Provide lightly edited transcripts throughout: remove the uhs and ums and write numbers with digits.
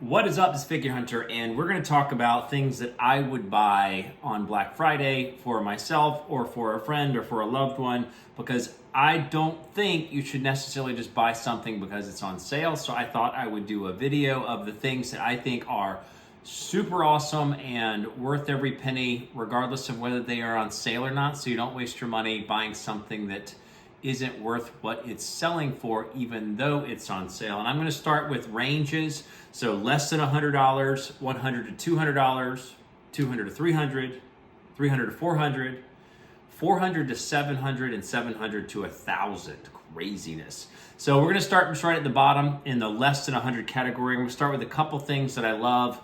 What is up, it's Figure Hunter, and we're going to talk about things that I would buy on Black Friday for myself or for a friend or for a loved one, because I don't think you should necessarily just buy something because it's on sale. So I thought I would do a video of the things that I think are super awesome and worth every penny, regardless of whether they are on sale or not, so you don't waste your money buying something that isn't worth what it's selling for, even though it's on sale. And I'm going to start with ranges. So less than $100, $100 to $200, $200 to $300, $300 to $400, $400 to $700, and $700 to $1,000. Craziness. So we're going to start just right at the bottom in the less than 100 category. I'm going to start with a couple things that I love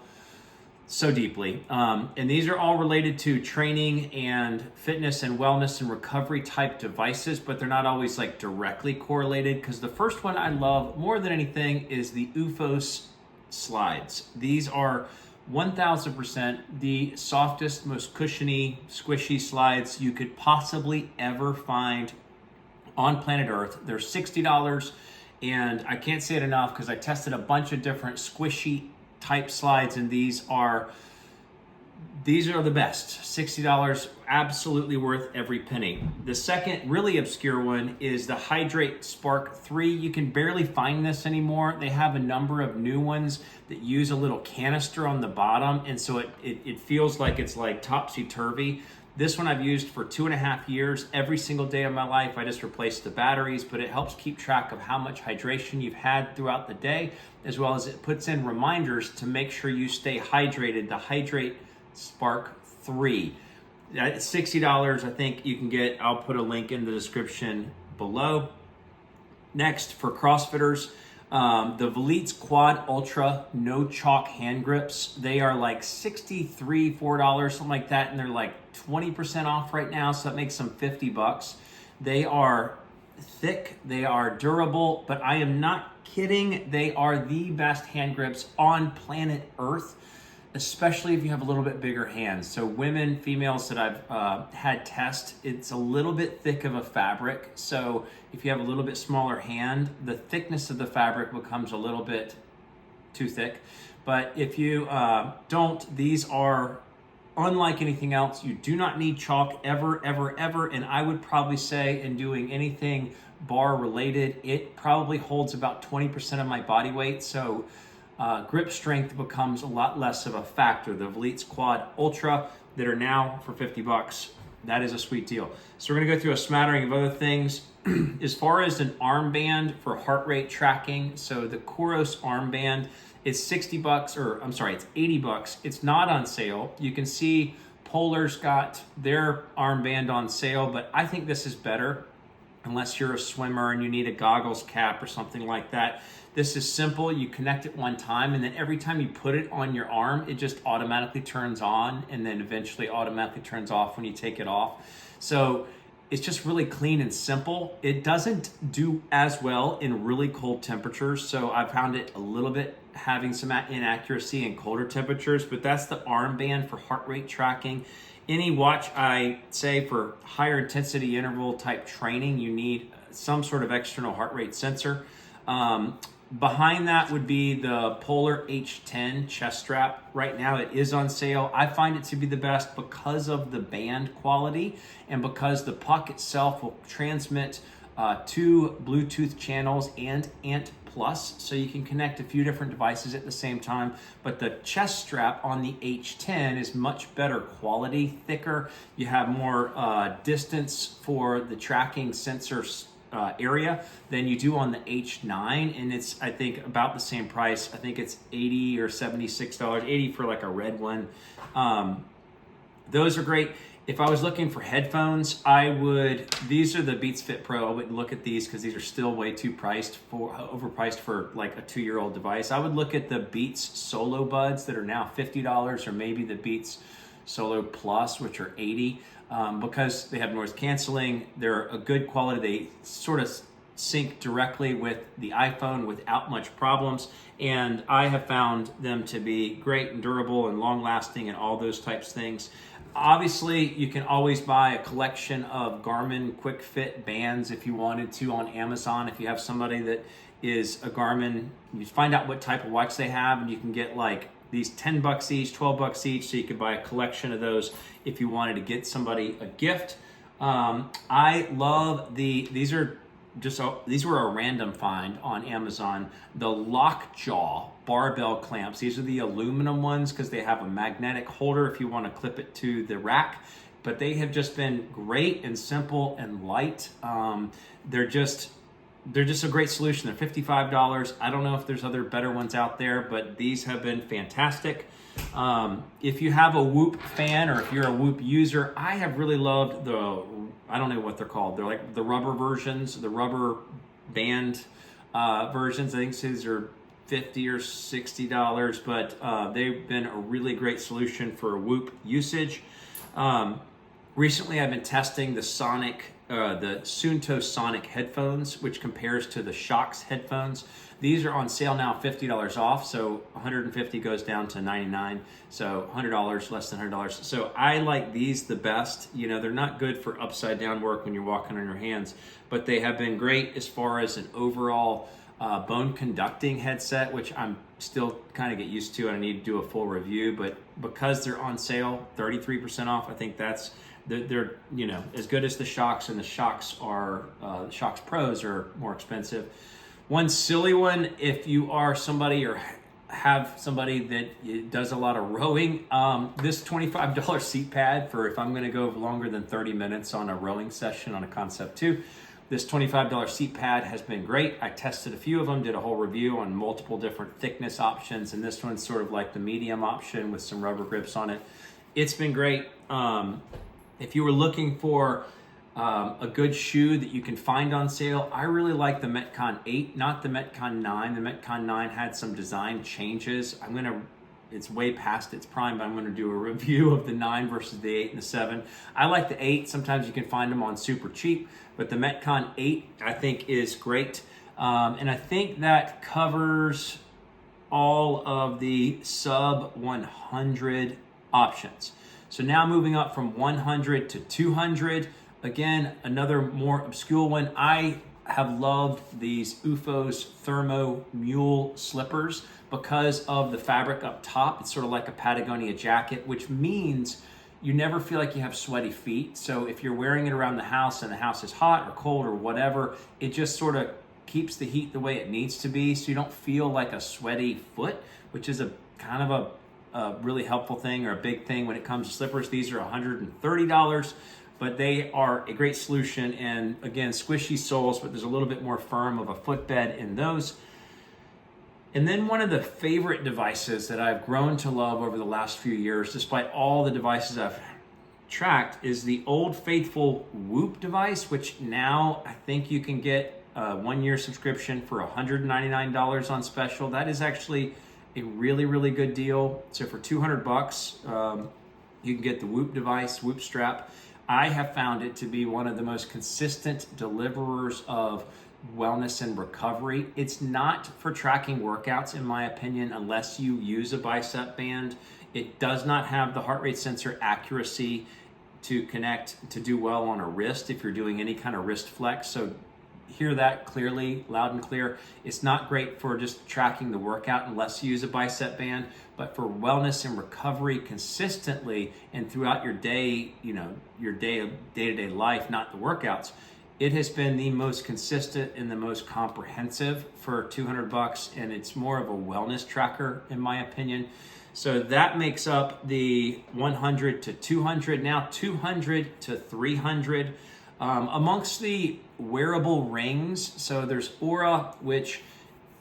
so deeply. And these are all related to training and fitness and wellness and recovery type devices, but they're not always like directly correlated, because the first one I love more than anything is the OOFOS slides. These are 1000% the softest, most cushiony, squishy slides you could possibly ever find on planet Earth. They're $60, and I can't say it enough because I tested a bunch of different squishy type slides, and these are the best. $60, absolutely worth every penny. The second really obscure one is the Hydrate Spark 3. You can barely find this anymore. They have a number of new ones that use a little canister on the bottom, and so it feels like it's like topsy-turvy. This one I've used for 2.5 years. Every single day of my life, I just replace the batteries, but it helps keep track of how much hydration you've had throughout the day, as well as it puts in reminders to make sure you stay hydrated. The Hydrate Spark 3. At $60, I think you can get, I'll put a link in the description below. Next, for CrossFitters, the Vliets Quad Ultra No Chalk Hand Grips. They are like $63, $4, something like that, and they're like 20% off right now, so that makes them $50. They are thick, they are durable, but I am not kidding. They are the best hand grips on planet Earth, especially if you have a little bit bigger hands. So women, females that I've had test, it's a little bit thick of a fabric. So if you have a little bit smaller hand, the thickness of the fabric becomes a little bit too thick. But if you don't, these are unlike anything else. You do not need chalk ever, ever, ever. And I would probably say in doing anything bar related, it probably holds about 20% of my body weight. So grip strength becomes a lot less of a factor. The Vliets Quad Ultra that are now for $50, that is a sweet deal. So we're gonna go through a smattering of other things. As far as an armband for heart rate tracking, so the Kuros armband is $60, or I'm sorry, it's $80. It's not on sale. You can see Polar's got their armband on sale, but I think this is better unless you're a swimmer and you need a goggles cap or something like that. This is simple. You connect it one time, and then every time you put it on your arm, it just automatically turns on, and then eventually automatically turns off when you take it off. So it's just really clean and simple. It doesn't do as well in really cold temperatures, so I found it a little bit having some inaccuracy in colder temperatures, but that's the armband for heart rate tracking. Any watch, I say, for higher intensity interval type training, you need some sort of external heart rate sensor. Behind that would be the Polar H10 chest strap. Right now it is on sale. I find it to be the best because of the band quality and because the puck itself will transmit 2 Bluetooth channels and ANT+, so you can connect a few different devices at the same time. But the chest strap on the H10 is much better quality, thicker. You have more distance for the tracking sensors area than you do on the H9, and it's, I think, about the same price. I think it's $80 or $76, $80 for like a red one. Those are great. If I was looking for headphones, these are the Beats Fit Pro. I wouldn't look at these because these are still way too overpriced for like a 2-year-old device. I would look at the Beats Solo Buds that are now $50, or maybe the Beats Solo Plus, which are $80. Because they have noise canceling, they're a good quality. They sort of sync directly with the iPhone without much problems. And I have found them to be great and durable and long lasting and all those types of things. Obviously, you can always buy a collection of Garmin Quick Fit bands if you wanted to on Amazon. If you have somebody that is a Garmin. You find out what type of watch they have, and you can get like these $10 each, $12 each, so you could buy a collection of those if you wanted to get somebody a gift. I love these were a random find on Amazon. The Lockjaw barbell clamps. These are the aluminum ones because they have a magnetic holder if you want to clip it to the rack. But they have just been great and simple and light. They're just a great solution. They're $55. I don't know if there's other better ones out there, but these have been fantastic. If you have a Whoop fan or if you're a Whoop user, I have really loved I don't know what they're called. They're like the rubber versions, the rubber band versions. I think these are $50 or $60, but they've been a really great solution for Whoop usage. Recently, I've been testing the Suunto Sonic headphones, which compares to the Shokz headphones. These are on sale now, $50 off, so $150 goes down to $99, so $100, less than $100. So I like these the best. You know, they're not good for upside down work when you're walking on your hands, but they have been great as far as an overall bone conducting headset, which I'm still kind of get used to, and I need to do a full review, but because they're on sale, 33% off, I think they're you know, as good as the Shokz, and the Shokz Pros are more expensive. One silly one, if you are somebody or have somebody that does a lot of rowing, this $25 seat pad for if I'm going to go longer than 30 minutes on a rowing session on a Concept 2, this $25 seat pad has been great. I tested a few of them, did a whole review on multiple different thickness options, and this one's sort of like the medium option with some rubber grips on it. It's been great. If you were looking for a good shoe that you can find on sale, I really like the Metcon 8, not the Metcon 9. The Metcon 9 had some design changes. It's way past its prime, but I'm going to do a review of the 9 versus the 8 and the 7. I like the 8. Sometimes you can find them on super cheap, but the Metcon 8 I think is great. And I think that covers all of the sub 100 options. So now moving up from 100 to 200. Again, another more obscure one. I have loved these OOFOS Thermo Mule slippers because of the fabric up top. It's sort of like a Patagonia jacket, which means you never feel like you have sweaty feet. So if you're wearing it around the house and the house is hot or cold or whatever, it just sort of keeps the heat the way it needs to be, so you don't feel like a sweaty foot, which is a kind of a really helpful thing or a big thing when it comes to slippers. These are $130. But they are a great solution, and again, squishy soles, but there's a little bit more firm of a footbed in those. And then one of the favorite devices that I've grown to love over the last few years, despite all the devices I've tracked, is the Old Faithful Whoop device, which now I think you can get a 1-year subscription for $199 on special. That is actually a really, really good deal. So for $200, you can get the Whoop device, Whoop strap. I have found it to be one of the most consistent deliverers of wellness and recovery. It's not for tracking workouts, in my opinion, unless you use a bicep band. It does not have the heart rate sensor accuracy to connect to do well on a wrist if you're doing any kind of wrist flex. So hear that clearly, loud and clear. It's not great for just tracking the workout unless you use a bicep band, but for wellness and recovery consistently and throughout your day, you know, your day-to-day life, not the workouts, it has been the most consistent and the most comprehensive for $200, and it's more of a wellness tracker in my opinion. So that makes up the 100 to 200, now 200 to 300. Amongst the wearable rings, so there's Oura, which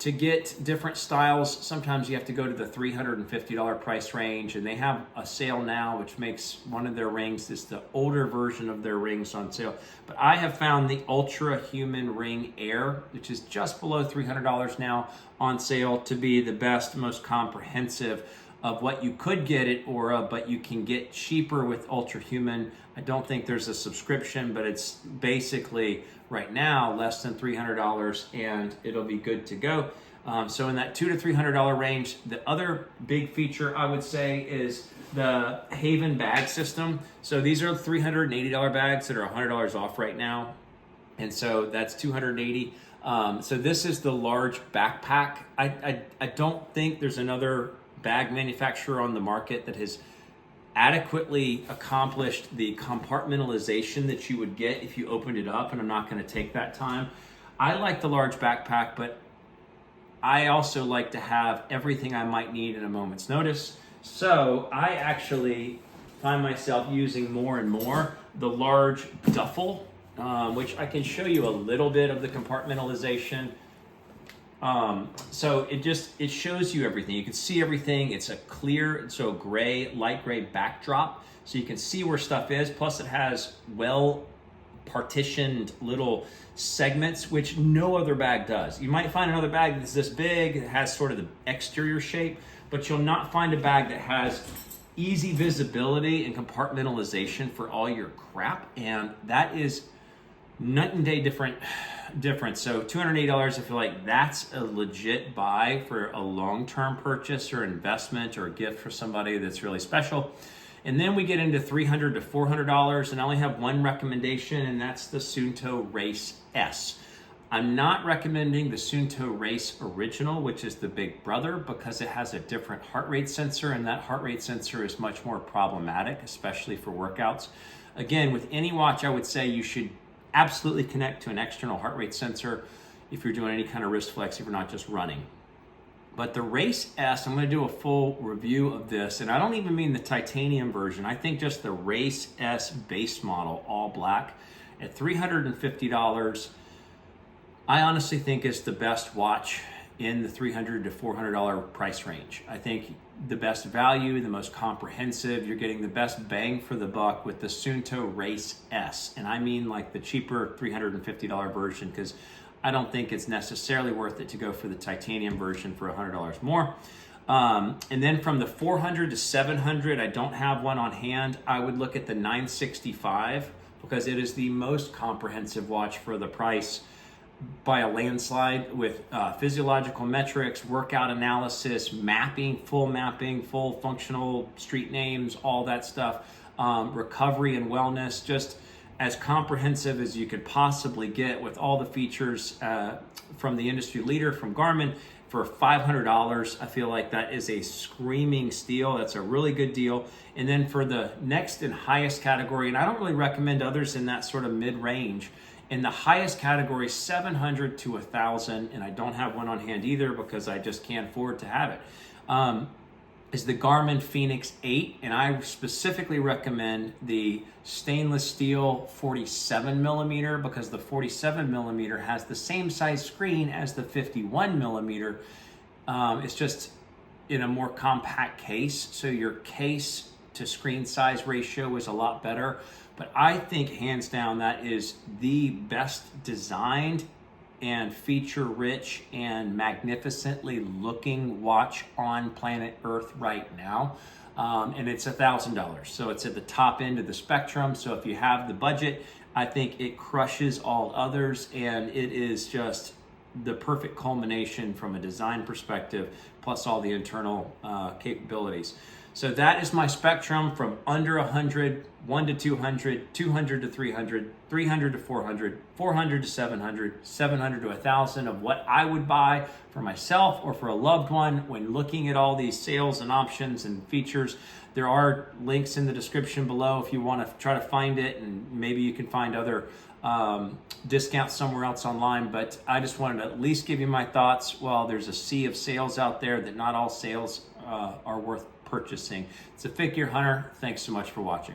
to get different styles, sometimes you have to go to the $350 price range, and they have a sale now, which makes one of their rings, it's the older version of their rings on sale. But I have found the Ultra Human Ring Air, which is just below $300 now, on sale to be the best, most comprehensive of what you could get at Oura, but you can get cheaper with Ultra Human. I don't think there's a subscription, but it's basically right now less than $300, and it'll be good to go. So in that $200 to $300 range, the other big feature I would say is the Haven bag system. So these are $380 bags that are $100 off right now. And so that's 280. So this is the large backpack. I don't think there's another bag manufacturer on the market that has adequately accomplished the compartmentalization that you would get if you opened it up, and I'm not going to take that time. I like the large backpack, but I also like to have everything I might need in a moment's notice. So I actually find myself using more and more the large duffel, which I can show you a little bit of the compartmentalization. So it shows you everything. You can see everything. It's a clear, so light gray backdrop, so you can see where stuff is. Plus, it has well partitioned little segments, which no other bag does. You might find another bag that's this big, it has sort of the exterior shape, but you'll not find a bag that has easy visibility and compartmentalization for all your crap, and that is night and day difference. So $208, I feel like that's a legit buy for a long-term purchase or investment or a gift for somebody that's really special. And then we get into $300 to $400, and I only have one recommendation, and that's the Suunto Race S. I'm not recommending the Suunto Race Original, which is the big brother, because it has a different heart rate sensor, and that heart rate sensor is much more problematic, especially for workouts. Again, with any watch, I would say you should absolutely connect to an external heart rate sensor if you're doing any kind of wrist flex, if you're not just running. But the Race S, I'm going to do a full review of this, and I don't even mean the titanium version. I think just the Race S base model, all black, at $350. I honestly think it's the best watch in the $300 to $400 price range. I think the best value, the most comprehensive, you're getting the best bang for the buck with the Suunto Race S. And I mean like the cheaper $350 version, because I don't think it's necessarily worth it to go for the titanium version for $100 more. And then from the $400 to $700, I don't have one on hand. I would look at the 965 because it is the most comprehensive watch for the price by a landslide, with physiological metrics, workout analysis, mapping, full functional street names, all that stuff, recovery and wellness, just as comprehensive as you could possibly get with all the features from the industry leader, from Garmin. For $500, I feel like that is a screaming steal. That's a really good deal. And then for the next and highest category, and I don't really recommend others in that sort of mid-range, in the highest category, $700 to $1,000, and I don't have one on hand either because I just can't afford to have it, is the Garmin Fenix 8, and I specifically recommend the stainless steel 47 millimeter because the 47 millimeter has the same size screen as the 51 millimeter. It's just in a more compact case, so your case to screen size ratio is a lot better. But I think hands down that is the best designed and feature-rich and magnificently looking watch on planet Earth right now. And it's $1,000. So it's at the top end of the spectrum. So if you have the budget, I think it crushes all others, and it is just the perfect culmination from a design perspective, plus all the internal capabilities. So that is my spectrum from under 100, 1 to 200, 200 to 300, 300 to 400, 400 to 700, 700 to 1,000 of what I would buy for myself or for a loved one when looking at all these sales and options and features. There are links in the description below if you want to try to find it, and maybe you can find other discounts somewhere else online. But I just wanted to at least give you my thoughts while there's a sea of sales out there that not all sales are worth purchasing. It's a Figure Hunter. Thanks so much for watching.